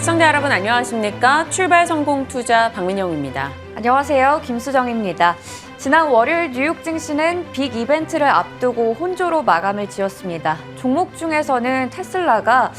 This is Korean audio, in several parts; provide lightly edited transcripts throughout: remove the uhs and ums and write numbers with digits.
시청자 여러분 안녕하십니까? 출발 성공 투자 박민영입니다. 안녕하세요. 김수정입니다. 지난 월요일 뉴욕 증시는 빅 이벤트를 앞두고 혼조로 마감을 지었습니다. 종목 중에서는 테슬라가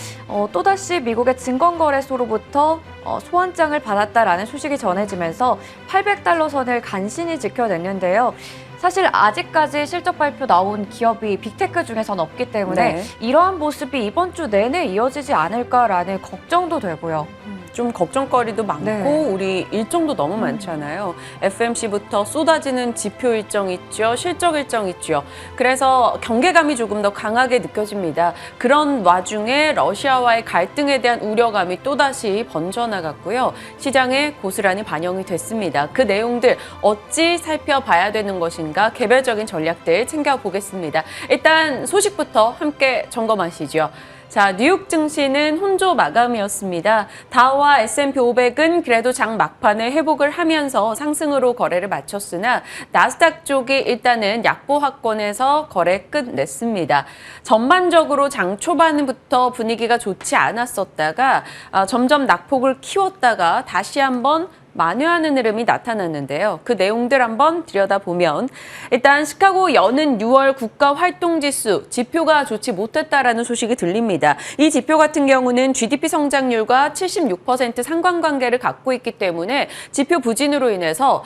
또다시 미국의 증권거래소로부터 소환장을 받았다라는 소식이 전해지면서 800달러 선을 간신히 지켜냈는데요. 사실 아직까지 실적 발표 나온 기업이 빅테크 중에서는 없기 때문에 이러한 모습이 이번 주 내내 이어지지 않을까라는 걱정도 되고요. 좀 걱정거리도 많고 우리 일정도 너무 많잖아요. FMC부터 쏟아지는 지표 일정 있죠. 실적 일정 있죠. 그래서 경계감이 조금 더 강하게 느껴집니다. 그런 와중에 러시아와의 갈등에 대한 우려감이 또다시 번져나갔고요. 시장에 고스란히 반영이 됐습니다. 그 내용들 어찌 살펴봐야 되는 것인가 개별적인 전략들 챙겨보겠습니다. 일단 소식부터 함께 점검하시죠. 자, 뉴욕 증시는 혼조 마감이었습니다. 다우와 S&P 500은 그래도 장 막판에 회복을 하면서 상승으로 거래를 마쳤으나 나스닥 쪽이 일단은 약보합권에서 거래 끝냈습니다. 전반적으로 장 초반부터 분위기가 좋지 않았었다가 점점 낙폭을 키웠다가 다시 한번 만회하는 흐름이 나타났는데요. 그 내용들 한번 들여다보면 일단 시카고 여는 6월 국가활동지수 지표가 좋지 못했다라는 소식이 들립니다. 이 지표 같은 경우는 GDP 성장률과 76% 상관관계를 갖고 있기 때문에 지표 부진으로 인해서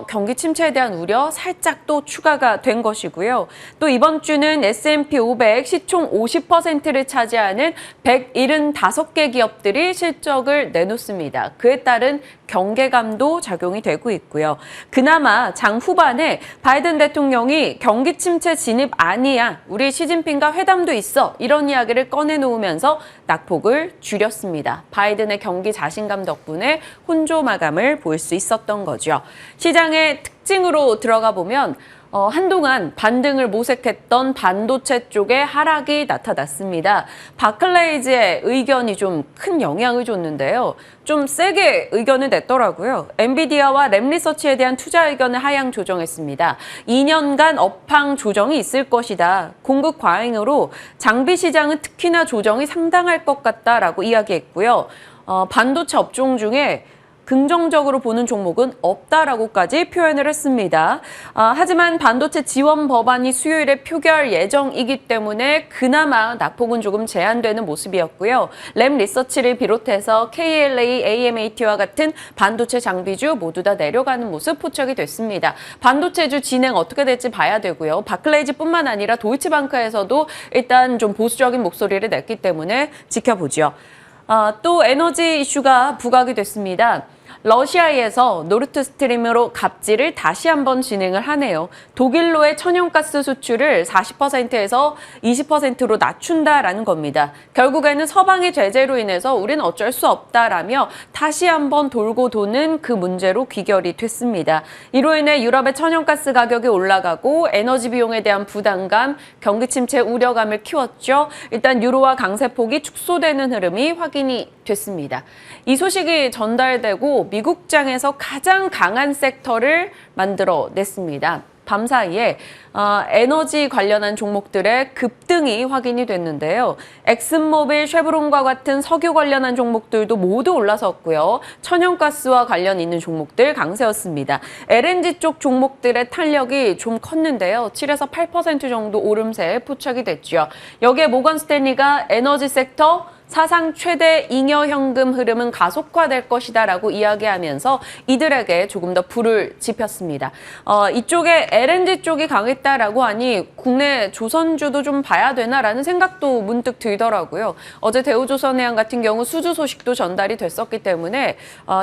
경기 침체에 대한 우려 살짝 또 추가가 된 것이고요. 또 이번 주는 S&P 500 시총 50%를 차지하는 175개 기업들이 실적을 내놓습니다. 그에 따른 경계감도 작용이 되고 있고요. 그나마 장 후반에 바이든 대통령이 경기 침체 진입 아니야. 우리 시진핑과 회담도 있어. 이런 이야기를 꺼내놓으면서 낙폭을 줄였습니다. 바이든의 경기 자신감 덕분에 혼조 마감을 볼 수 있었던 거죠. 시장의 특징으로 들어가 보면 한동안 반등을 모색했던 반도체 쪽에 하락이 나타났습니다. 바클레이즈의 의견이 좀 큰 영향을 줬는데요. 좀 세게 의견을 냈더라고요. 엔비디아와 램리서치에 대한 투자 의견을 하향 조정했습니다. 2년간 업황 조정이 있을 것이다. 공급 과잉으로 장비 시장은 특히나 조정이 상당할 것 같다라고 이야기했고요. 반도체 업종 중에 긍정적으로 보는 종목은 없다라고까지 표현을 했습니다. 하지만 반도체 지원 법안이 수요일에 표결 예정이기 때문에 그나마 낙폭은 조금 제한되는 모습이었고요. 램 리서치를 비롯해서 KLA, AMAT와 같은 반도체 장비주 모두 다 내려가는 모습 포착이 됐습니다. 반도체주 진행 어떻게 될지 봐야 되고요. 바클레이즈뿐만 아니라 도이치방크에서도 일단 좀 보수적인 목소리를 냈기 때문에 지켜보죠. 또 에너지 이슈가 부각이 됐습니다. 러시아에서 노르트스트림으로 갑질을 다시 한번 진행을 하네요. 독일로의 천연가스 수출을 40%에서 20%로 낮춘다라는 겁니다. 결국에는 서방의 제재로 인해서 우리는 어쩔 수 없다라며 다시 한번 돌고 도는 그 문제로 귀결이 됐습니다. 이로 인해 유럽의 천연가스 가격이 올라가고 에너지 비용에 대한 부담감, 경기 침체 우려감을 키웠죠. 일단 유로화 강세폭이 축소되는 흐름이 확인이 됐습니다. 이 소식이 전달되고 미국장에서 가장 강한 섹터를 만들어냈습니다. 밤사이에 에너지 관련한 종목들의 급등이 확인이 됐는데요. 엑슨모빌, 쉐브론과 같은 석유 관련한 종목들도 모두 올라섰고요. 천연가스와 관련 있는 종목들 강세였습니다. LNG 쪽 종목들의 탄력이 좀 컸는데요. 7에서 8% 정도 오름세에 포착이 됐죠. 여기에 모건 스탠리가 에너지 섹터 사상 최대 잉여 현금 흐름은 가속화될 것이다라고 이야기하면서 이들에게 조금 더 불을 지폈습니다. 이쪽에 LNG 쪽이 강했다라고 하니 국내 조선주도 좀 봐야 되나라는 생각도 문득 들더라고요. 어제 대우조선해양 같은 경우 수주 소식도 전달이 됐었기 때문에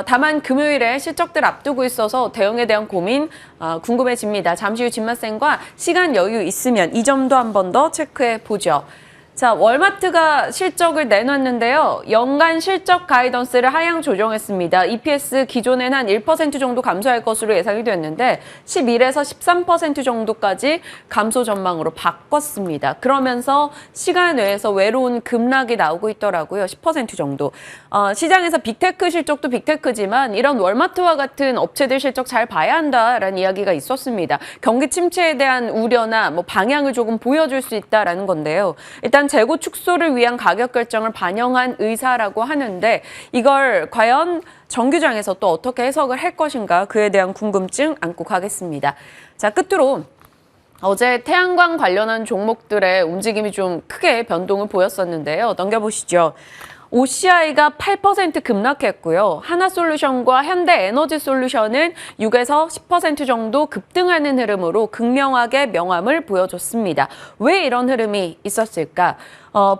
다만 금요일에 실적들 앞두고 있어서 대응에 대한 고민 궁금해집니다. 잠시 후 진맛생과 시간 여유 있으면 이 점도 한 번 더 체크해 보죠. 자, 월마트가 실적을 내놨는데요. 연간 실적 가이던스를 하향 조정했습니다. EPS 기존엔 한 1% 정도 감소할 것으로 예상이 됐는데 11에서 13% 정도까지 감소 전망으로 바꿨습니다. 그러면서 시간 외에서 외로운 급락이 나오고 있더라고요. 10% 정도. 시장에서 빅테크 실적도 빅테크지만 이런 월마트와 같은 업체들 실적 잘 봐야 한다라는 이야기가 있었습니다. 경기 침체에 대한 우려나 방향을 조금 보여줄 수 있다라는 건데요. 일단 일단 재고 축소를 위한 가격 결정을 반영한 의사라고 하는데 이걸 과연 정규장에서 또 어떻게 해석을 할 것인가 그에 대한 궁금증 안고 가겠습니다. 자, 끝으로 어제 태양광 관련한 종목들의 움직임이 좀 크게 변동을 보였었는데요. 넘겨보시죠. OCI가 8% 급락했고요. 하나솔루션과 현대에너지솔루션은 6에서 10% 정도 급등하는 흐름으로 극명하게 명암을 보여줬습니다. 왜 이런 흐름이 있었을까?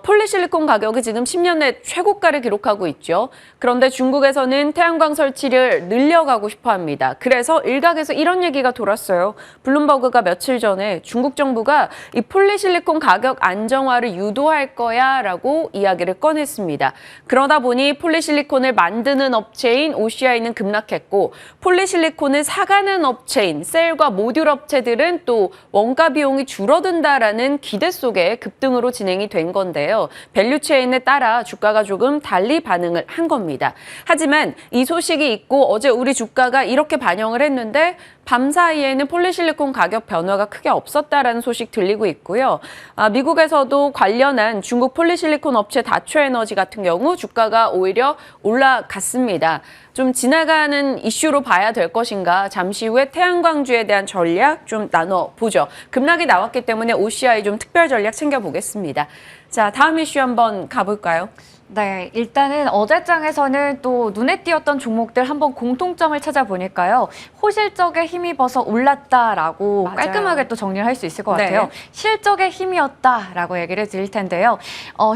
폴리실리콘 가격이 지금 10년 내 최고가를 기록하고 있죠. 그런데 중국에서는 태양광 설치를 늘려가고 싶어 합니다. 그래서 일각에서 이런 얘기가 돌았어요. 블룸버그가 며칠 전에 중국 정부가 이 폴리실리콘 가격 안정화를 유도할 거야 라고 이야기를 꺼냈습니다. 그러다 보니 폴리실리콘을 만드는 업체인 OCI는 급락했고 폴리실리콘을 사가는 업체인 셀과 모듈 업체들은 또 원가 비용이 줄어든다라는 기대 속에 급등으로 진행이 된 건데요. 밸류체인에 따라 주가가 조금 달리 반응을 한 겁니다. 하지만 이 소식이 있고 어제 우리 주가가 이렇게 반영을 했는데 밤 사이에는 폴리실리콘 가격 변화가 크게 없었다라는 소식 들리고 있고요. 미국에서도 관련한 중국 폴리실리콘 업체 다초에너지 같은 경우 주가가 오히려 올라갔습니다. 좀 지나가는 이슈로 봐야 될 것인가 잠시 후에 태양광주에 대한 전략 좀 나눠보죠. 급락이 나왔기 때문에 OCI 좀 특별 전략 챙겨보겠습니다. 자, 다음 이슈 한번 가볼까요? 네, 일단은 어제장에서는 또 눈에 띄었던 종목들 한번 공통점을 찾아보니까요. 호실적에 힘입어서 올랐다라고 맞아요. 깔끔하게 또 정리를 할 수 있을 것 같아요. 네. 실적의 힘이었다라고 얘기를 드릴 텐데요.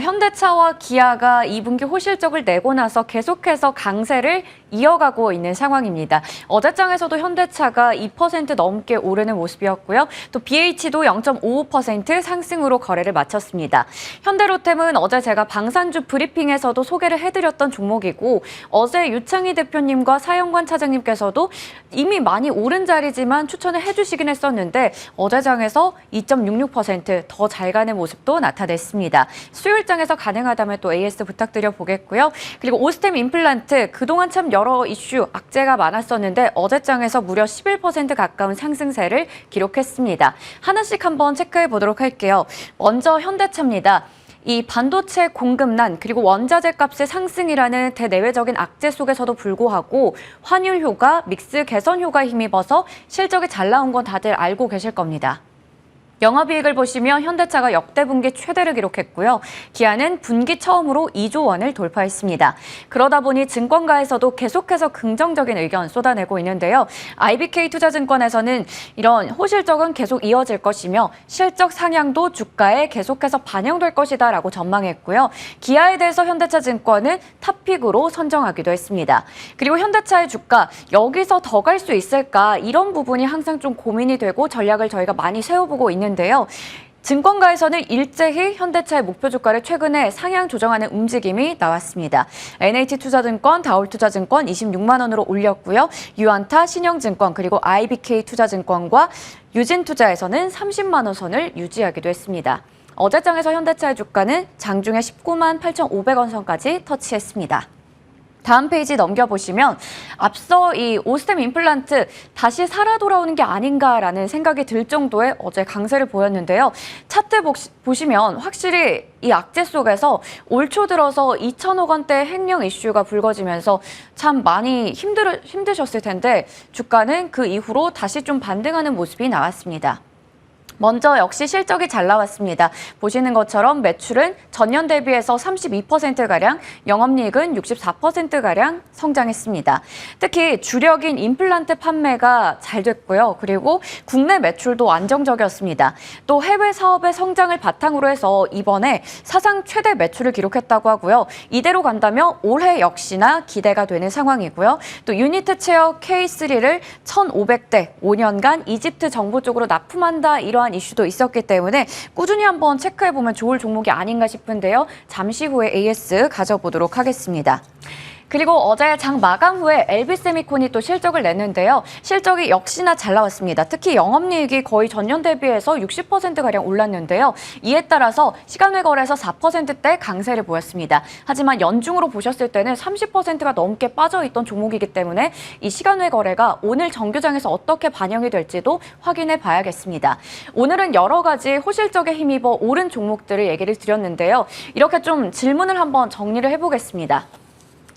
현대차와 기아가 2분기 호실적을 내고 나서 계속해서 강세를 이어가고 있는 상황입니다. 어제장에서도 현대차가 2% 넘게 오르는 모습이었고요. 또 BH도 0.55% 상승으로 거래를 마쳤습니다. 현대로템은 어제 제가 방산주 브리핑에서도 소개를 해드렸던 종목이고 어제 유창희 대표님과 사영관 차장님께서도 이미 많이 오른 자리지만 추천을 해주시긴 했었는데 어제장에서 2.66% 더 잘 가는 모습도 나타냈습니다. 수요일장에서 가능하다면 또 AS 부탁드려 보겠고요. 그리고 오스템 임플란트 그동안 참 여러 이슈 악재가 많았었는데 어제장에서 무려 11% 가까운 상승세를 기록했습니다. 하나씩 한번 체크해 보도록 할게요. 먼저 현대차입니다. 이 반도체 공급난 그리고 원자재 값의 상승이라는 대내외적인 악재 속에서도 불구하고 환율 효과, 믹스 개선 효과에 힘입어서 실적이 잘 나온 건 다들 알고 계실 겁니다. 영업이익을 보시면 현대차가 역대 분기 최대를 기록했고요. 기아는 분기 처음으로 2조 원을 돌파했습니다. 그러다 보니 증권가에서도 계속해서 긍정적인 의견 쏟아내고 있는데요. IBK투자증권에서는 이런 호실적은 계속 이어질 것이며 실적 상향도 주가에 계속해서 반영될 것이다 라고 전망했고요. 기아에 대해서 현대차증권은 탑픽으로 선정하기도 했습니다. 그리고 현대차의 주가 여기서 더 갈 수 있을까 이런 부분이 항상 좀 고민이 되고 전략을 저희가 많이 세워보고 있는데요. 증권가에서는 일제히 현대차의 목표 주가를 최근에 상향 조정하는 움직임이 나왔습니다. NH투자증권, 다올투자증권 26만 원으로 올렸고요. 유안타, 신영증권 그리고 IBK투자증권과 유진투자에서는 30만 원 선을 유지하기도 했습니다. 어제장에서 현대차의 주가는 장중에 19만 8,500원 선까지 터치했습니다. 다음 페이지 넘겨보시면 앞서 이 오스템 임플란트 다시 살아 돌아오는 게 아닌가라는 생각이 들 정도의 어제 강세를 보였는데요. 차트 보시면 확실히 이 악재 속에서 올 초 들어서 2천억 원대 횡령 이슈가 불거지면서 참 많이 힘드셨을 텐데 주가는 그 이후로 다시 좀 반등하는 모습이 나왔습니다. 먼저 역시 실적이 잘 나왔습니다. 보시는 것처럼 매출은 전년 대비해서 32%가량, 영업이익은 64%가량 성장했습니다. 특히 주력인 임플란트 판매가 잘 됐고요. 그리고 국내 매출도 안정적이었습니다. 또 해외 사업의 성장을 바탕으로 해서 이번에 사상 최대 매출을 기록했다고 하고요. 이대로 간다면 올해 역시나 기대가 되는 상황이고요. 또 유니트 체어 K3를 1,500대 5년간 이집트 정부 쪽으로 납품한다 이러한 이슈도 있었기 때문에 꾸준히 한번 체크해보면 좋을 종목이 아닌가 싶은데요. 잠시 후에 AS 가져보도록 하겠습니다. 그리고 어제 장 마감 후에 LB세미콘이 또 실적을 냈는데요. 실적이 역시나 잘 나왔습니다. 특히 영업이익이 거의 전년 대비해서 60%가량 올랐는데요. 이에 따라서 시간외 거래에서 4%대 강세를 보였습니다. 하지만 연중으로 보셨을 때는 30%가 넘게 빠져있던 종목이기 때문에 이 시간외 거래가 오늘 정규장에서 어떻게 반영이 될지도 확인해 봐야겠습니다. 오늘은 여러 가지 호실적에 힘입어 오른 종목들을 얘기를 드렸는데요. 이렇게 좀 질문을 한번 정리를 해보겠습니다.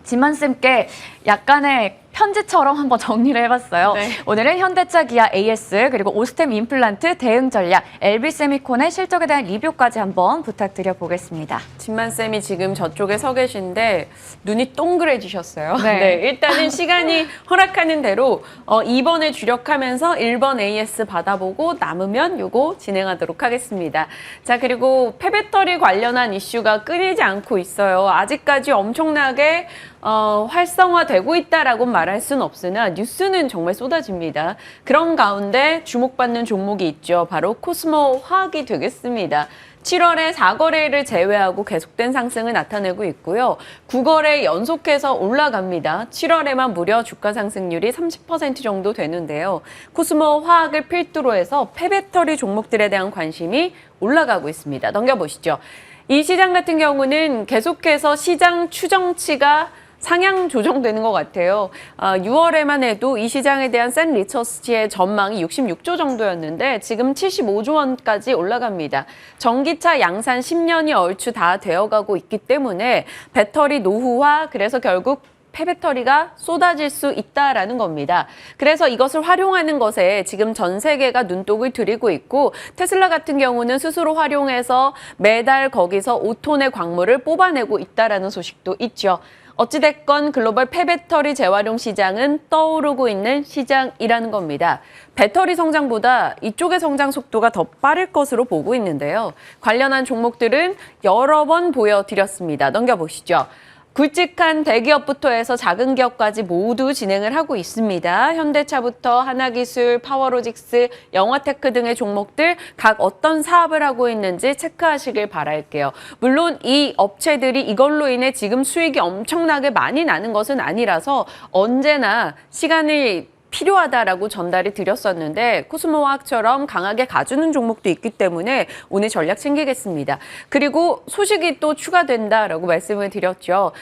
진만쌤께 약간의 편지처럼 한번 정리를 해봤어요. 네. 오늘은 현대차, 기아, AS, 그리고 오스템 임플란트, 대응전략, LB세미콘의 실적에 대한 리뷰까지 한번 부탁드려 보겠습니다. 진만쌤이 지금 저쪽에 서 계신데 눈이 동그래지셨어요. 네. 일단은 시간이 허락하는 대로 2번에 주력하면서 1번 AS 받아보고 남으면 요거 진행하도록 하겠습니다. 자, 그리고 폐배터리 관련한 이슈가 끊이지 않고 있어요. 아직까지 엄청나게 활성화되고 있다라고 말할 수는 없으나 뉴스는 정말 쏟아집니다. 그런 가운데 주목받는 종목이 있죠. 바로 코스모 화학이 되겠습니다. 7월에 4거래를 제외하고 계속된 상승을 나타내고 있고요. 9거래 연속해서 올라갑니다. 7월에만 무려 주가 상승률이 30% 정도 되는데요. 코스모 화학을 필두로 해서 폐배터리 종목들에 대한 관심이 올라가고 있습니다. 넘겨보시죠. 이 시장 같은 경우는 계속해서 시장 추정치가 상향 조정되는 것 같아요. 6월에만 해도 이 시장에 대한 샌 리처스의 전망이 66조 정도였는데 지금 75조 원까지 올라갑니다. 전기차 양산 10년이 얼추 다 되어가고 있기 때문에 배터리 노후화, 그래서 결국 폐배터리가 쏟아질 수 있다라는 겁니다. 그래서 이것을 활용하는 것에 지금 전 세계가 눈독을 들이고 있고 테슬라 같은 경우는 스스로 활용해서 매달 거기서 5톤의 광물을 뽑아내고 있다라는 소식도 있죠. 어찌됐건 글로벌 폐배터리 재활용 시장은 떠오르고 있는 시장이라는 겁니다. 배터리 성장보다 이쪽의 성장 속도가 더 빠를 것으로 보고 있는데요. 관련한 종목들은 여러 번 보여드렸습니다. 넘겨보시죠. 굵직한 대기업부터 해서 작은 기업까지 모두 진행을 하고 있습니다. 현대차부터 하나기술, 파워로직스, 영화테크 등의 종목들 각 어떤 사업을 하고 있는지 체크하시길 바랄게요. 물론 이 업체들이 이걸로 인해 지금 수익이 엄청나게 많이 나는 것은 아니라서 언제나 시간을 필요하다라고 전달이 드렸었는데 코스모화학처럼 강하게 가주는 종목도 있기 때문에 오늘 전략 챙기겠습니다. 그리고 소식이 또 추가된다라고 말씀을 드렸죠.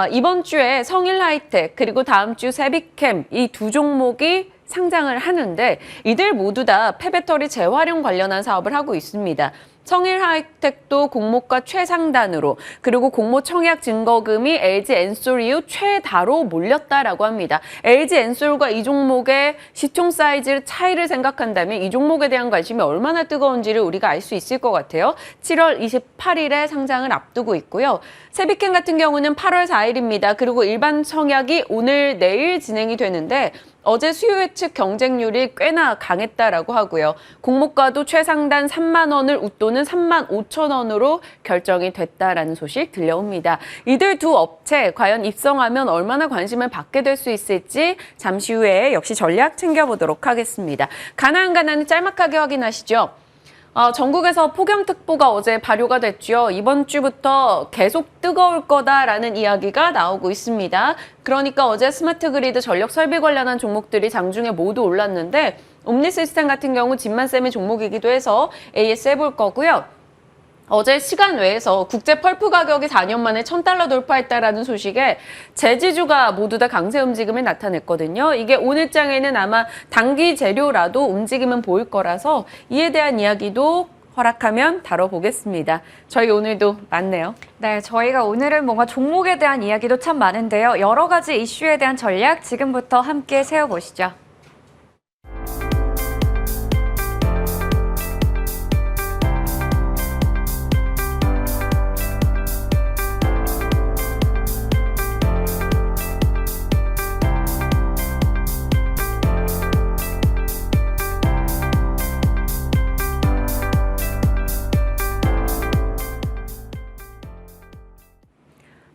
이번 주에 성일하이텍 그리고 다음 주 세비캠 이 두 종목이 상장을 하는데 이들 모두 다 폐배터리 재활용 관련한 사업을 하고 있습니다. 성일하이텍도 공모가 최상단으로 그리고 공모 청약 증거금이 LG 엔솔 이후 최다로 몰렸다라고 합니다. LG 엔솔과 이 종목의 시총 사이즈 차이를 생각한다면 이 종목에 대한 관심이 얼마나 뜨거운지를 우리가 알 수 있을 것 같아요. 7월 28일에 상장을 앞두고 있고요. 세비캠 같은 경우는 8월 4일입니다. 그리고 일반 청약이 오늘 내일 진행이 되는데 어제 수요 예측 경쟁률이 꽤나 강했다라고 하고요. 공모가도 최상단 3만 원을 웃도는 3만 5천 원으로 결정이 됐다라는 소식 들려옵니다. 이들 두 업체 과연 입성하면 얼마나 관심을 받게 될 수 있을지 잠시 후에 역시 전략 챙겨보도록 하겠습니다. 가나안 짤막하게 확인하시죠. 전국에서 폭염특보가 어제 발효가 됐죠. 이번 주부터 계속 뜨거울 거다라는 이야기가 나오고 있습니다. 그러니까 어제 스마트 그리드 전력 설비 관련한 종목들이 장중에 모두 올랐는데 옴니시스템 같은 경우 진만쌤의 종목이기도 해서 AS 해볼 거고요. 어제 시간 외에서 국제 펄프 가격이 4년 만에 $1,000 돌파했다라는 소식에 제지주가 모두 다 강세 움직임을 나타냈거든요. 이게 오늘 장에는 아마 단기 재료라도 움직임은 보일 거라서 이에 대한 이야기도 허락하면 다뤄보겠습니다. 저희 오늘도 많네요. 네, 저희가 오늘은 뭔가 종목에 대한 이야기도 참 많은데요. 여러 가지 이슈에 대한 전략 지금부터 함께 세워보시죠.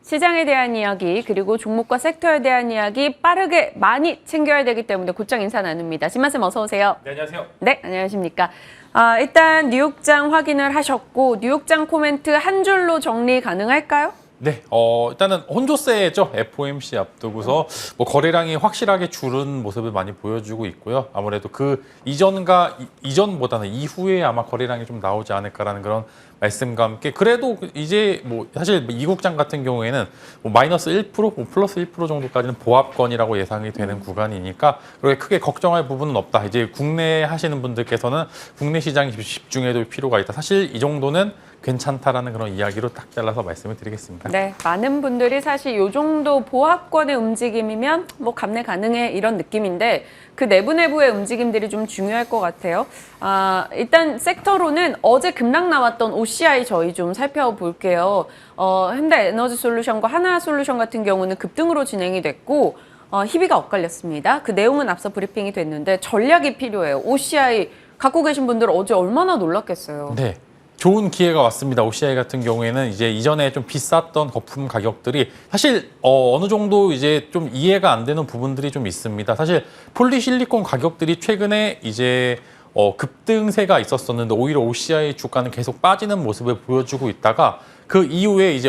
시장에 대한 이야기 그리고 종목과 섹터에 대한 이야기 빠르게 많이 챙겨야 되기 때문에 곧장 인사 나눕니다. 진만쌤 어서 오세요. 네, 안녕하세요. 네, 안녕하십니까. 일단 뉴욕장 확인을 하셨고 뉴욕장 코멘트 한 줄로 정리 가능할까요? 네, 일단은 혼조세죠. FOMC 앞두고서 뭐 거래량이 확실하게 줄은 모습을 많이 보여주고 있고요. 아무래도 그 이전보다는 이후에 아마 거래량이 좀 나오지 않을까라는 그런 말씀과 함께 그래도 이제 뭐 사실 미국장 같은 경우에는 뭐 마이너스 1%, 뭐 플러스 1% 정도까지는 보합권이라고 예상이 되는 구간이니까 그렇게 크게 걱정할 부분은 없다. 이제 국내 하시는 분들께서는 국내 시장에 집중해둘 필요가 있다. 사실 이 정도는 괜찮다라는 그런 이야기로 딱 잘라서 말씀을 드리겠습니다. 네, 많은 분들이 사실 이 정도 보합권의 움직임이면 뭐 감내 가능해 이런 느낌인데 그 내부의 움직임들이 좀 중요할 것 같아요. 일단 섹터로는 어제 급락 나왔던 OCI 저희 좀 살펴볼게요. 현대에너지솔루션과 하나솔루션 같은 경우는 급등으로 진행이 됐고 희비가 엇갈렸습니다. 그 내용은 앞서 브리핑이 됐는데 전략이 필요해요. OCI 갖고 계신 분들 어제 얼마나 놀랐겠어요. 네. 좋은 기회가 왔습니다. OCI 같은 경우에는 이제 이전에 좀 비쌌던 거품 가격들이 사실 어느 정도 이제 좀 이해가 안 되는 부분들이 좀 있습니다. 사실 폴리실리콘 가격들이 최근에 이제 급등세가 있었었는데 오히려 OCI 주가는 계속 빠지는 모습을 보여주고 있다가 그 이후에 이제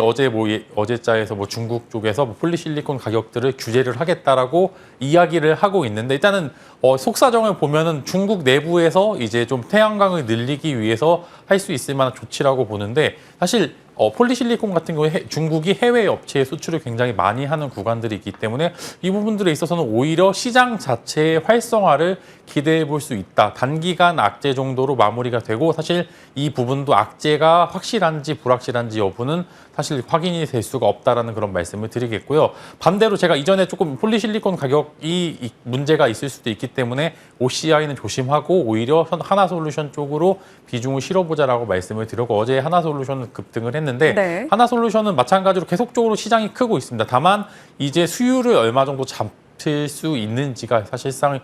어제자에서 뭐 중국 쪽에서 뭐 폴리실리콘 가격들을 규제를 하겠다라고 이야기를 하고 있는데 일단은 속사정을 보면은 중국 내부에서 이제 좀 태양광을 늘리기 위해서 할 수 있을 만한 조치라고 보는데 사실 폴리실리콘 같은 경우에 중국이 해외 업체에 수출을 굉장히 많이 하는 구간들이 있기 때문에 이 부분들에 있어서는 오히려 시장 자체의 활성화를 기대해 볼 수 있다. 단기간 악재 정도로 마무리가 되고 사실 이 부분도 악재가 확실한지 불확실한지 여부는 사실 확인이 될 수가 없다라는 그런 말씀을 드리겠고요. 반대로 제가 이전에 조금 폴리실리콘 가격이 문제가 있을 수도 있기 때문에 OCI는 조심하고 오히려 하나솔루션 쪽으로 비중을 실어보자라고 말씀을 드렸고 어제 하나솔루션은 급등을 했는데 네. 하나솔루션은 마찬가지로 계속적으로 시장이 크고 있습니다. 다만 이제 수율을 얼마 정도 잡힐 수 있는지가 사실상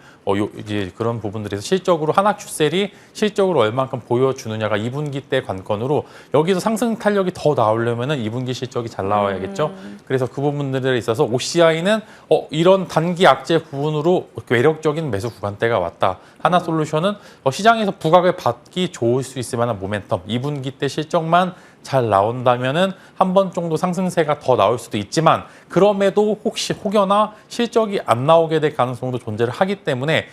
이제 그런 부분들에서 실적으로 하나큐셀이 실적으로 얼만큼 보여주느냐가 2분기 때 관건으로 여기서 상승 탄력이 더 나오려면은 2분기 실적이 잘 나와야겠죠. 그래서 그 부분들에 있어서 OCI는 이런 단기 악재 부분으로 외력적인 매수 구간대가 왔다. 하나솔루션은 시장에서 부각을 받기 좋을 수 있을 만한 모멘텀 2분기 때 실적만 잘 나온다면은 한 번 정도 상승세가 더 나올 수도 있지만 그럼에도 혹여나 실적이 안 나오게 될 가능성도 존재를 하기 때문에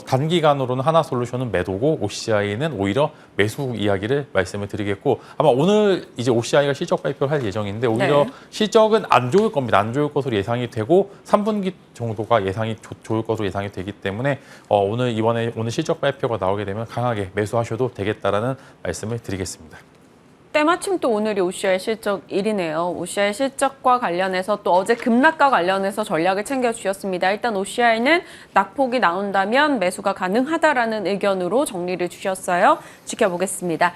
단기간으로는 하나솔루션은 매도고 OCI는 오히려 매수 이야기를 말씀을 드리겠고 아마 오늘 이제 OCI가 실적 발표할 예정인데 오히려 네. 실적은 안 좋을 겁니다. 안 좋을 것으로 예상이 되고 3분기 정도가 예상이 좋을 것으로 예상이 되기 때문에 오늘 실적 발표가 나오게 되면 강하게 매수하셔도 되겠다라는 말씀을 드리겠습니다. 때마침 또 오늘이 OCI 실적일이네요. OCI 실적과 관련해서 또 어제 급락과 관련해서 전략을 챙겨주셨습니다. 일단 OCI는 낙폭이 나온다면 매수가 가능하다라는 의견으로 정리를 주셨어요. 지켜보겠습니다.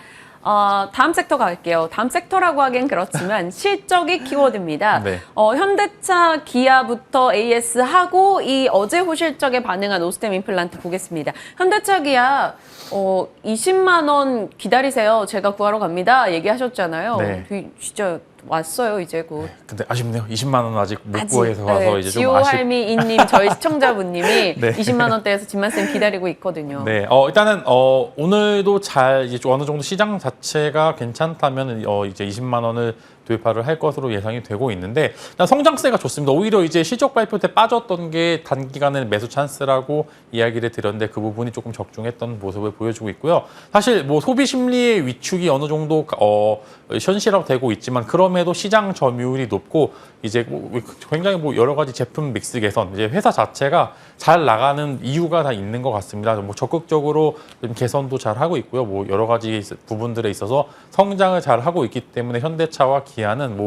다음 섹터 갈게요. 다음 섹터라고 하긴 그렇지만 실적이 키워드입니다. 네. 현대차, 기아부터 AS하고 이 어제 호실적에 반응한 오스템 임플란트 보겠습니다. 현대차, 기아 20만 원 기다리세요. 제가 구하러 갑니다. 얘기하셨잖아요. 네. 진짜 왔어요, 이제 곧. 근데 아쉽네요. 20만 원 아직 못 구해서 와서 네, 이제 좀 아쉽. 지오할미이님 저희 시청자분님이 네. 20만 원대에서 진만쌤 기다리고 있거든요. 네, 일단은 오늘도 잘 이제 어느 정도 시장 자체가 괜찮다면 이제 20만 원을 돌파를 할 것으로 예상이 되고 있는데 일단 성장세가 좋습니다. 오히려 이제 실적 발표 때 빠졌던 게 단기간에 매수 찬스라고 이야기를 드렸는데 그 부분이 조금 적중했던 모습을 보여주고 있고요. 사실 뭐 소비 심리의 위축이 어느 정도 현실화되고 있지만 그럼에도 시장 점유율이 높고 이제 굉장히 여러 가지 제품 믹스 개선 이제 회사 자체가 잘 나가는 이유가 다 있는 것 같습니다. 뭐 적극적으로 좀 개선도 잘 하고 있고요. 뭐 여러 가지 부분들에 있어서 성장을 잘 하고 있기 때문에 현대차와 기아는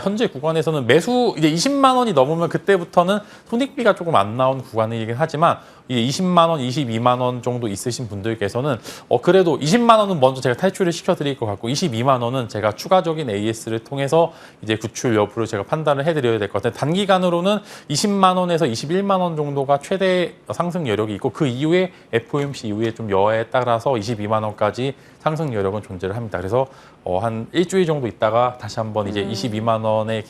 현재 구간에서는 매수 이제 20만 원이 넘으면 그때부터는 손익비가 조금 안 나온 구간이긴 하지만 이제 20만 원, 22만 원 정도 있으신 분들께서는 그래도 20만 원은 먼저 제가 탈출을 시켜드릴 것 같고 22만 원은 제가 추가적인 AS를 통해서 이제 구출 여부를 제가 판단을 해드려야 될 것 같아요. 단기간으로는 20만 원에서 21만 원 정도가 최대 상승 여력이 있고 그 이후에 FOMC 이후에 좀 여하에 따라서 22만 원까지 상승 여력은 존재를 합니다. 그래서 한 일주일 정도 있다가 다시 한번 이제 22만 원에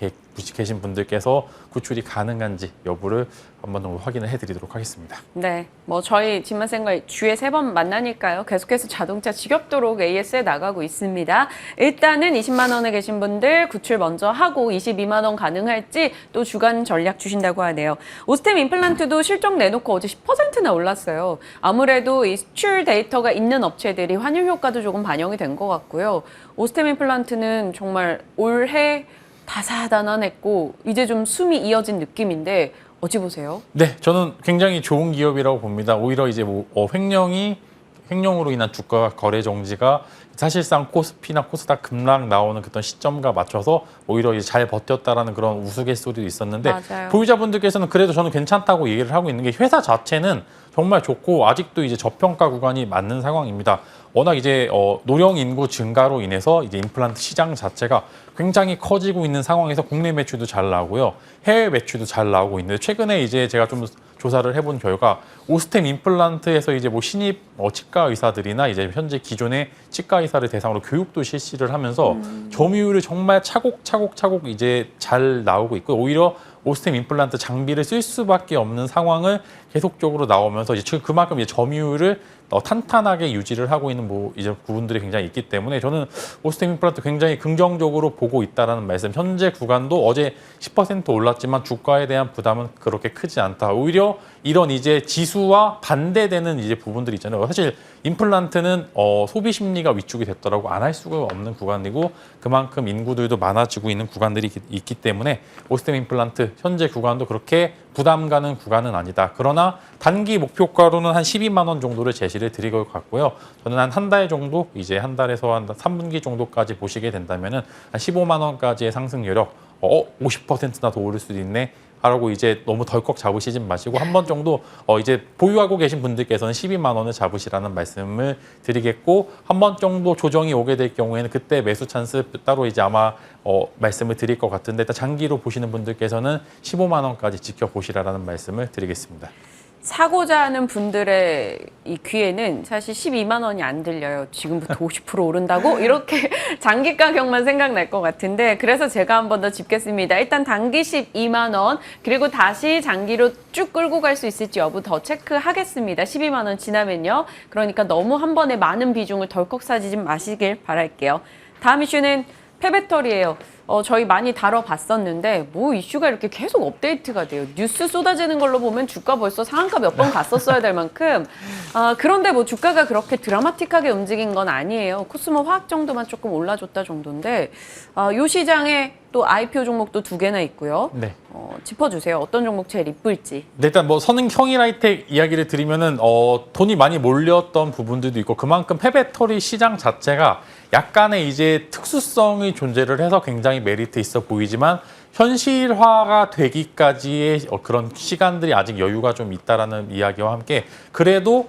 계신 분들께서 구출이 가능한지 여부를 한번 정도 확인을 해드리도록 하겠습니다. 네, 뭐 저희 집만생활 주에 3번 만나니까요. 계속해서 자동차 지겹도록 AS에 나가고 있습니다. 일단은 20만 원에 계신 분들 구출 먼저 하고 22만 원 가능할지 또 주간 전략 주신다고 하네요. 오스템 임플란트도 실적 내놓고 어제 10%나 올랐어요. 아무래도 이 수출 데이터가 있는 업체들이 환율 효과도 조금 반영이 된 것 같고요. 오스템 임플란트는 정말 올해 다사다난했고 이제 좀 숨이 이어진 느낌인데 어찌 보세요? 네, 저는 굉장히 좋은 기업이라고 봅니다. 오히려 이제 횡령으로 인한 주가 거래 정지가 사실상 코스피나 코스닥 급락 나오는 그런 시점과 맞춰서 오히려 이제 잘 버텼다라는 그런 우스갯소리도 있었는데 맞아요. 보유자분들께서는 그래도 저는 괜찮다고 얘기를 하고 있는 게 회사 자체는 정말 좋고 아직도 이제 저평가 구간이 맞는 상황입니다. 워낙 이제 노령 인구 증가로 인해서 이제 임플란트 시장 자체가 굉장히 커지고 있는 상황에서 국내 매출도 잘 나오고요. 해외 매출도 잘 나오고 있는데 최근에 이제 제가 좀 조사를 해본 결과 오스템 임플란트에서 이제 뭐 신입 치과 의사들이나 이제 현재 기존의 치과 의사를 대상으로 교육도 실시를 하면서 점유율이 정말 차곡차곡 이제 잘 나오고 있고 오히려 오스템 임플란트 장비를 쓸 수밖에 없는 상황을 계속적으로 나오면서 이제 그만큼 이제 점유율을 탄탄하게 유지를 하고 있는 이제 부분들이 굉장히 있기 때문에 저는 오스템 임플란트 굉장히 긍정적으로 보고 있다라는 말씀. 현재 구간도 어제 10% 올랐지만 주가에 대한 부담은 그렇게 크지 않다. 오히려 이런 이제 지수와 반대되는 이제 부분들이 있잖아요. 사실 임플란트는 소비 심리가 위축이 됐더라고 안 할 수가 없는 구간이고 그만큼 인구들도 많아지고 있는 구간들이 있기 때문에 오스템 임플란트 현재 구간도 그렇게 부담 가는 구간은 아니다. 그러나 단기 목표가로는 한 12만 원 정도를 제시를 드릴 것 같고요. 저는 한 달 정도 이제 한 달에서 한 3분기 정도까지 보시게 된다면은 한 15만 원까지의 상승 여력 50%나 더 오를 수도 있네. 라고 이제 너무 덜컥 잡으시지 마시고 한 번 정도 이제 보유하고 계신 분들께서는 12만 원을 잡으시라는 말씀을 드리겠고 한 번 정도 조정이 오게 될 경우에는 그때 매수 찬스 따로 이제 아마 말씀을 드릴 것 같은데 일단 장기로 보시는 분들께서는 15만 원까지 지켜보시라는 말씀을 드리겠습니다. 사고자 하는 분들의 이 귀에는 사실 12만 원이 안 들려요. 지금부터 50% 오른다고? 이렇게 장기 가격만 생각날 것 같은데 그래서 제가 한 번 더 짚겠습니다. 일단 단기 12만 원 그리고 다시 장기로 쭉 끌고 갈 수 있을지 여부 더 체크하겠습니다. 12만 원 지나면요. 그러니까 너무 한 번에 많은 비중을 덜컥 사지 마시길 바랄게요. 다음 이슈는 폐배터리예요. 저희 많이 다뤄봤었는데 뭐 이슈가 이렇게 계속 업데이트가 돼요. 뉴스 쏟아지는 걸로 보면 주가 벌써 상한가 몇 번 갔었어야 될 만큼 그런데 뭐 주가가 그렇게 드라마틱하게 움직인 건 아니에요. 코스모 화학 정도만 조금 올라줬다 정도인데 이 시장에 또 IPO 종목도 2개나 있고요. 네. 짚어주세요. 어떤 종목 제일 이쁠지. 네, 일단 뭐 선행 형이라이텍 이야기를 드리면은 돈이 많이 몰렸던 부분들도 있고 그만큼 폐배터리 시장 자체가 약간의 이제 특수성이 존재를 해서 굉장히 메리트 있어 보이지만 현실화가 되기까지의 그런 시간들이 아직 여유가 좀 있다라는 이야기와 함께 그래도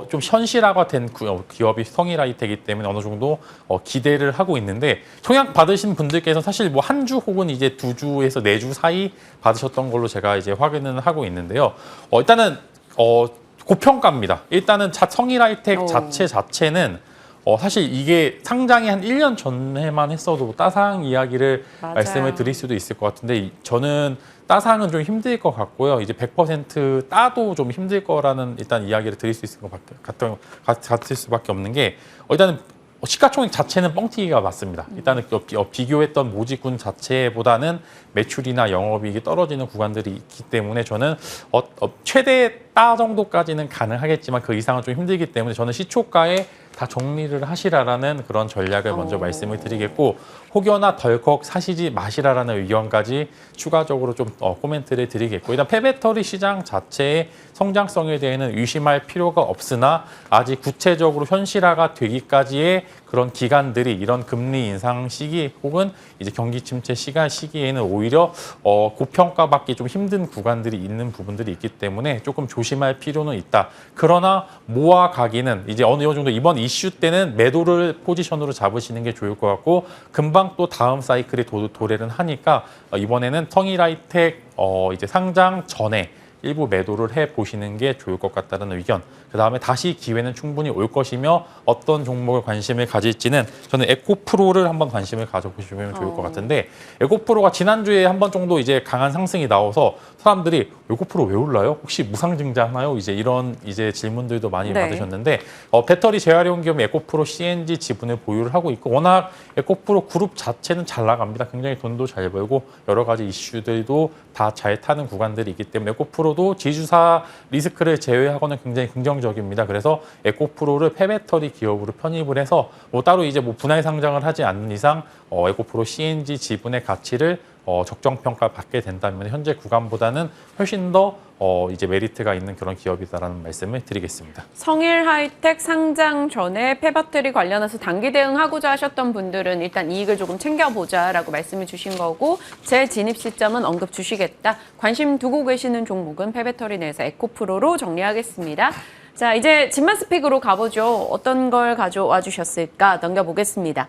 좀 현실화가 된 기업이 성일하이텍이기 때문에 어느 정도 기대를 하고 있는데 청약 받으신 분들께서 사실 뭐 한 주 혹은 이제 2주에서 4주 사이 받으셨던 걸로 제가 이제 확인을 하고 있는데요. 일단은 고평가입니다. 일단은 성일하이텍 자체는 사실 이게 상장이 한 1년 전에만 했어도 따상 이야기를 맞아요. 말씀을 드릴 수도 있을 것 같은데 저는 따상은 좀 힘들 것 같고요. 이제 100% 따도 좀 힘들 거라는 일단 이야기를 드릴 수 있을 것 같을 수밖에 없는 게 일단은 시가총액 자체는 뻥튀기가 맞습니다. 일단은 비교했던 모직군 자체보다는 매출이나 영업이익이 떨어지는 구간들이 있기 때문에 저는 최대 따 정도까지는 가능하겠지만 그 이상은 좀 힘들기 때문에 저는 시초가에 다 정리를 하시라라는 그런 전략을 먼저 말씀을 드리겠고 혹여나 덜컥 사시지 마시라라는 의견까지 추가적으로 좀 코멘트를 드리겠고 일단 폐배터리 시장 자체의 성장성에 대해서는 의심할 필요가 없으나 아직 구체적으로 현실화가 되기까지의 그런 기간들이 이런 금리 인상 시기 혹은 이제 경기 침체 시기에는 오히려 고평가받기 좀 힘든 구간들이 있는 부분들이 있기 때문에 조금 조심할 필요는 있다. 그러나 모아가기는 이제 어느 정도 이번 이슈 때는 매도를 포지션으로 잡으시는 게 좋을 것 같고 금방 또 다음 사이클이 도래를 하니까 이번에는 성일하이텍 이제 상장 전에 일부 매도를 해보시는 게 좋을 것 같다는 의견. 그다음에 다시 기회는 충분히 올 것이며 어떤 종목을 관심을 가질지는 저는 에코프로를 한번 관심을 가져보시면 좋을 것 같은데 에코프로가 지난주에 한 번 정도 이제 강한 상승이 나와서 사람들이 에코프로 왜 올라요? 혹시 무상증자하나요? 이제 이런 이제 질문들도 많이 네. 받으셨는데 배터리 재활용 기업 에코프로 CNG 지분을 보유를 하고 있고 워낙 에코프로 그룹 자체는 잘 나갑니다. 굉장히 돈도 잘 벌고 여러 가지 이슈들도 다 잘 타는 구간들이 있기 때문에 에코프로도 지주사 리스크를 제외하고는 굉장히 긍정적입니다. 그래서 에코프로를 폐배터리 기업으로 편입을 해서 따로 이제 분할 상장을 하지 않는 이상 에코프로 CNG 지분의 가치를 적정 평가 받게 된다면 현재 구간보다는 훨씬 더 이제 메리트가 있는 그런 기업이다라는 말씀을 드리겠습니다. 성일 하이텍 상장 전에 폐배터리 관련해서 단기 대응하고자 하셨던 분들은 일단 이익을 조금 챙겨보자라고 말씀을 주신 거고 재진입 시점은 언급 주시겠다. 관심 두고 계시는 종목은 폐배터리 내에서 에코프로로 정리하겠습니다. 자, 이제 진만스픽으로 가보죠. 어떤 걸 가져와 주셨을까 넘겨보겠습니다.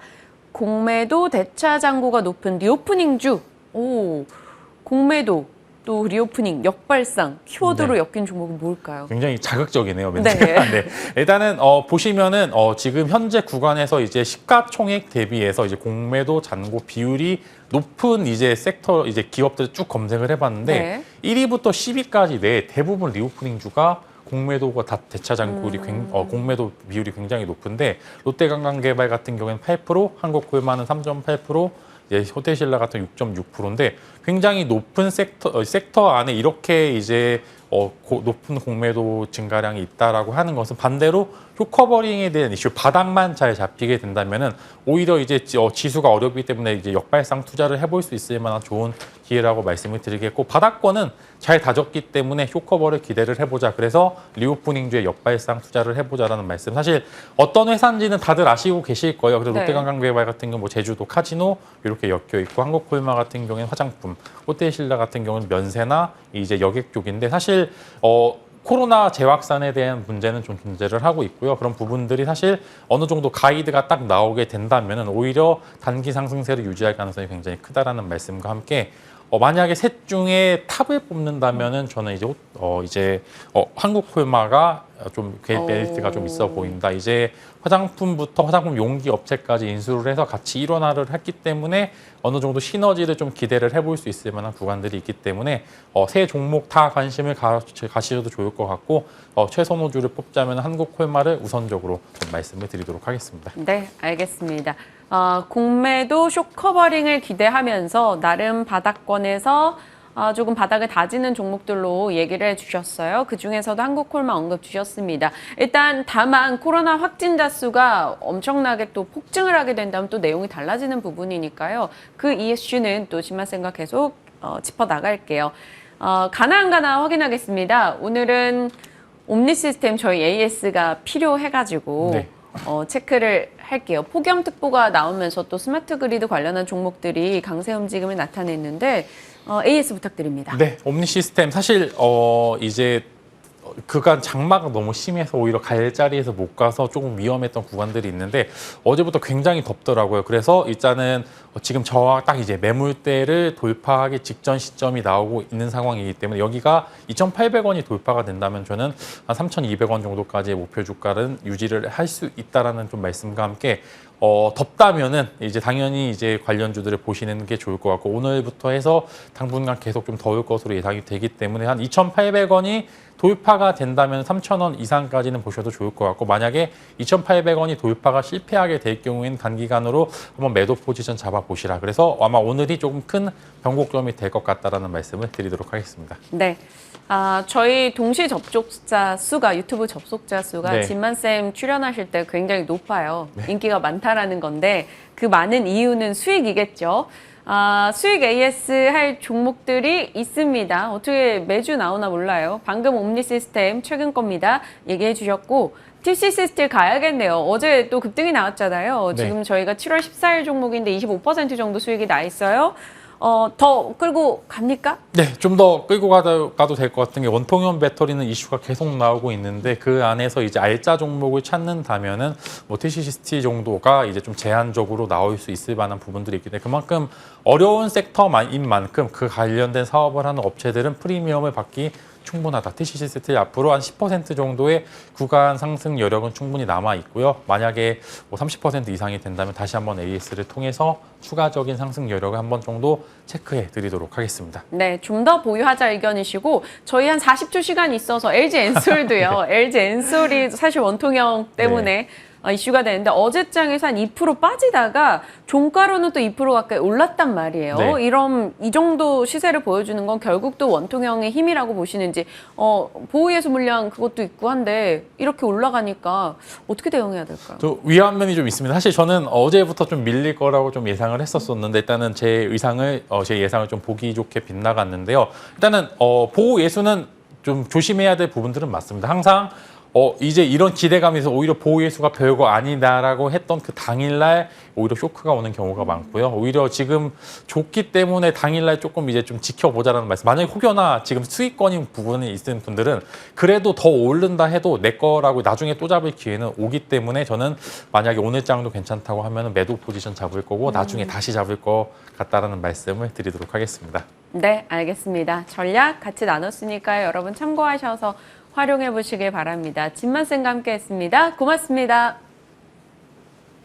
공매도 대차 잔고가 높은 리오프닝주. 공매도 또 리오프닝, 역발상, 키워드로 네. 엮인 종목은 뭘까요? 굉장히 자극적이네요. 네. 네. 일단은 보시면은 지금 현재 구간에서 이제 시가총액 대비해서 이제 공매도 잔고 비율이 높은 이제 섹터 이제 기업들 쭉 검색을 해봤는데 네. 1위부터 10위까지 대부분 리오프닝주가 공매도가 다 대차 잔고율이 공매도 비율이 굉장히 높은데 롯데관광개발 같은 경우에는 8%, 한국콜마는 3.8%. 호텔신라 같은 6.6%인데 굉장히 높은 섹터 안에 이렇게 이제 높은 공매도 증가량이 있다라고 하는 것은 반대로 쇼커버링에 대한 이슈 바닥만 잘 잡히게 된다면은 오히려 이제 지수가 어렵기 때문에 이제 역발상 투자를 해볼 수 있을 만한 좋은 기회라고 말씀을 드리겠고 바닥권은 잘 다졌기 때문에 쇼커버를 기대를 해보자. 그래서 리오프닝주의 역발상 투자를 해보자라는 말씀. 사실 어떤 회사인지는 다들 아시고 계실 거예요. 그래서 네. 롯데관광개발 같은 경우 제주도 카지노 이렇게 엮여 있고 한국콜마 같은 경우에는 화장품, 호텔신라 같은 경우는 면세나 이제 여객 쪽인데 사실 코로나 재확산에 대한 문제는 좀 존재를 하고 있고요. 그런 부분들이 사실 어느 정도 가이드가 딱 나오게 된다면은 오히려 단기 상승세를 유지할 가능성이 굉장히 크다라는 말씀과 함께 만약에 셋 중에 탑을 뽑는다면은 저는 이제 한국콜마가 좀 메리트가 좀 있어 보인다. 이제 화장품부터 화장품 용기 업체까지 인수를 해서 같이 일원화를 했기 때문에 어느 정도 시너지를 좀 기대를 해볼 수 있을 만한 구간들이 있기 때문에 세 종목 다 관심을 가시셔도 좋을 것 같고 최선호주를 뽑자면 한국콜마를 우선적으로 좀 말씀을 드리도록 하겠습니다. 네, 알겠습니다. 공매도 쇼커버링을 기대하면서 나름 바닥권에서 조금 바닥을 다지는 종목들로 얘기를 해주셨어요. 그중에서도 한국콜마 언급 주셨습니다. 일단 다만 코로나 확진자 수가 엄청나게 또 폭증을 하게 된다면 또 내용이 달라지는 부분이니까요. 그 이슈는 또 진만쌤과 계속 짚어나갈게요. 가나 안 가나 확인하겠습니다. 오늘은 옴니시스템 저희 AS가 필요해가지고 네. 체크를 할게요. 폭염특보가 나오면서 또 스마트 그리드 관련한 종목들이 강세 움직임을 나타냈는데 AS 부탁드립니다. 네, 옴니 시스템 사실 이제 그간 장마가 너무 심해서 오히려 갈 자리에서 못 가서 조금 위험했던 구간들이 있는데 어제부터 굉장히 덥더라고요. 그래서 일단은 지금 저와 딱 이제 매물대를 돌파하기 직전 시점이 나오고 있는 상황이기 때문에 여기가 2,800원이 돌파가 된다면 저는 한 3,200원 정도까지의 목표 주가는 유지를 할 수 있다라는 좀 말씀과 함께 덥다면은 이제 당연히 이제 관련주들을 보시는 게 좋을 것 같고 오늘부터 해서 당분간 계속 좀 더울 것으로 예상이 되기 때문에 한 2,800원이 돌파가 된다면 3,000원 이상까지는 보셔도 좋을 것 같고 만약에 2,800원이 돌파가 실패하게 될 경우에는 단기간으로 한번 매도 포지션 잡아보시라. 그래서 아마 오늘이 조금 큰 변곡점이 될 것 같다라는 말씀을 드리도록 하겠습니다. 네. 저희 동시 접속자 수가 유튜브 접속자 수가 네. 진만쌤 출연하실 때 굉장히 높아요. 인기가 많다라는 건데 그 많은 이유는 수익이겠죠. 수익 AS 할 종목들이 있습니다. 어떻게 매주 나오나 몰라요. 방금 옴니 시스템 최근 겁니다. 얘기해 주셨고 TCC 스틸 가야겠네요. 어제 또 급등이 나왔잖아요. 네. 지금 저희가 7월 14일 종목인데 25% 정도 수익이 나 있어요. 더 끌고 갑니까? 네, 좀 더 끌고 가도 될 것 같은 게 원통형 배터리는 이슈가 계속 나오고 있는데 그 안에서 이제 알짜 종목을 찾는다면은 뭐 TCC 스틸 정도가 이제 좀 제한적으로 나올 수 있을 만한 부분들이 있기 때문에 그만큼 어려운 섹터인 만큼 그 관련된 사업을 하는 업체들은 프리미엄을 받기 충분하다. TCCT 앞으로 한 10% 정도의 구간 상승 여력은 충분히 남아 있고요. 만약에 뭐 30% 이상이 된다면 다시 한번 AS를 통해서 추가적인 상승 여력을 한 번 정도 체크해 드리도록 하겠습니다. 네, 좀 더 보유하자 의견이시고 저희 한 40초 시간이 있어서 LG 엔솔도요. LG 엔솔이 사실 원통형 때문에 이슈가 되는데 어제장에서 한 2% 빠지다가 종가로는 또 2% 가까이 올랐단 말이에요. 네. 이 정도 시세를 보여주는 건 결국 또 원통형의 힘이라고 보시는지 보호예수 물량 그것도 있고 한데 이렇게 올라가니까 어떻게 대응해야 될까요? 또 위험 면이 좀 있습니다. 사실 저는 어제부터 좀 밀릴 거라고 좀 예상을 했었었는데 일단은 제 예상을 좀 보기 좋게 빗나갔는데요. 일단은 보호 예수는 좀 조심해야 될 부분들은 맞습니다. 항상 이제 이런 기대감에서 오히려 보호 예수가 별거 아니다라고 했던 그 당일날 오히려 쇼크가 오는 경우가 많고요. 오히려 지금 좋기 때문에 당일날 조금 이제 좀 지켜보자라는 말씀. 만약에 혹여나 지금 수익권인 부분이 있는 분들은 그래도 더 오른다 해도 내 거라고 나중에 또 잡을 기회는 오기 때문에 저는 만약에 오늘 장도 괜찮다고 하면 매도 포지션 잡을 거고 나중에 다시 잡을 것 같다라는 말씀을 드리도록 하겠습니다. 네, 알겠습니다. 전략 같이 나눴으니까요. 여러분 참고하셔서 활용해 보시길 바랍니다. 진만쌤과 함께 했습니다. 고맙습니다.